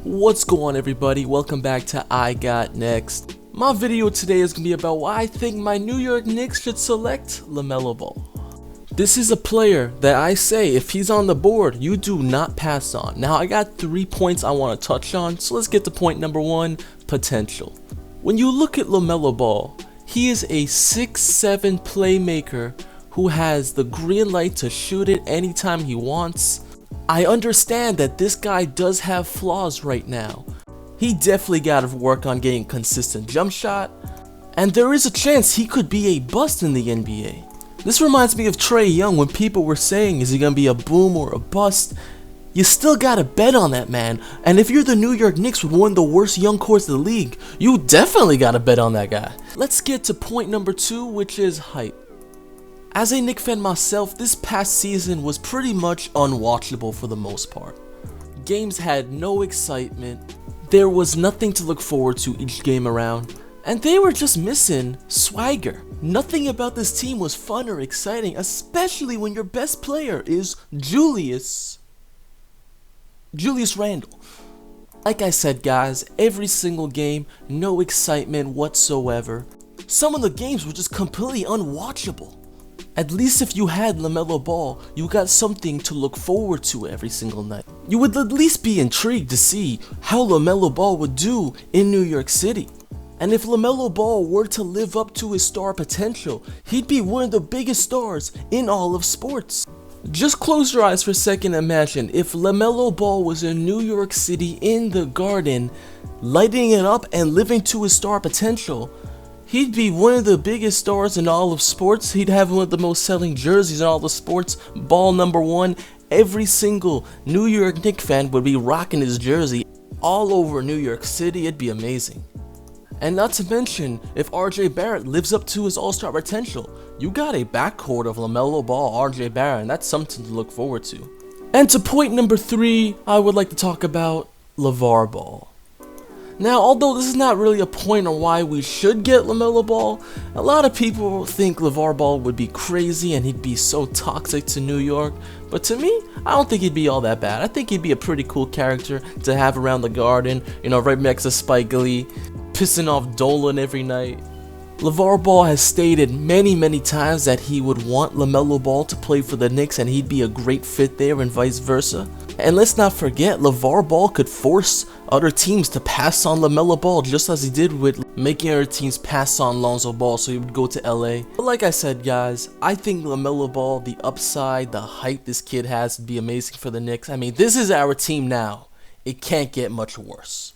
What's going on, everybody? Welcome back to I Got Next. My video today is going to be about why I think my New York Knicks should select Lamelo Ball. This is a player that I say if he's on the board, you do not pass on. Now I got 3 points I want to touch on, so let's get to point number 1, potential. When you look at Lamelo Ball, he is a 6'7" playmaker who has the green light to shoot it anytime he wants. I understand that this guy does have flaws right now. He definitely got to work on getting consistent jump shot, and there is a chance he could be a bust in the NBA. This reminds me of Trae Young when people were saying, is he going to be a boom or a bust? You still got to bet on that man, and if you're the New York Knicks with one of the worst young cores in the league, you definitely got to bet on that guy. Let's get to point number 2, which is hype. As a Knicks fan myself, this past season was pretty much unwatchable for the most part. Games had no excitement, there was nothing to look forward to each game around, and they were just missing swagger. Nothing about this team was fun or exciting, especially when your best player is Julius Randle. Like I said, guys, every single game, no excitement whatsoever. Some of the games were just completely unwatchable. At least if you had Lamelo Ball, you got something to look forward to every single night. You would at least be intrigued to see how Lamelo Ball would do in New York City. And if Lamelo Ball were to live up to his star potential, he'd be one of the biggest stars in all of sports. Just close your eyes for a second and imagine if Lamelo Ball was in New York City in the Garden, lighting it up and living to his star potential. He'd be one of the biggest stars in all of sports. He'd have one of the most selling jerseys in all of sports. Ball number 1. Every single New York Knicks fan would be rocking his jersey all over New York City. It'd be amazing. And not to mention, if RJ Barrett lives up to his all-star potential, you got a backcourt of Lamelo Ball, RJ Barrett, and that's something to look forward to. And to point number 3, I would like to talk about LeVar Ball. Now, although this is not really a point on why we should get Lamelo Ball, a lot of people think LeVar Ball would be crazy and he'd be so toxic to New York, but to me, I don't think he'd be all that bad. I think he'd be a pretty cool character to have around the Garden, right next to Spike Lee, pissing off Dolan every night. LeVar Ball has stated many times that he would want Lamelo Ball to play for the Knicks and he'd be a great fit there and vice versa. And let's not forget, LeVar Ball could force other teams to pass on Lamelo Ball just as he did with making other teams pass on Lonzo Ball so he would go to LA. But like I said, guys, I think Lamelo Ball, the upside, the hype this kid has would be amazing for the Knicks. I mean, this is our team now. It can't get much worse.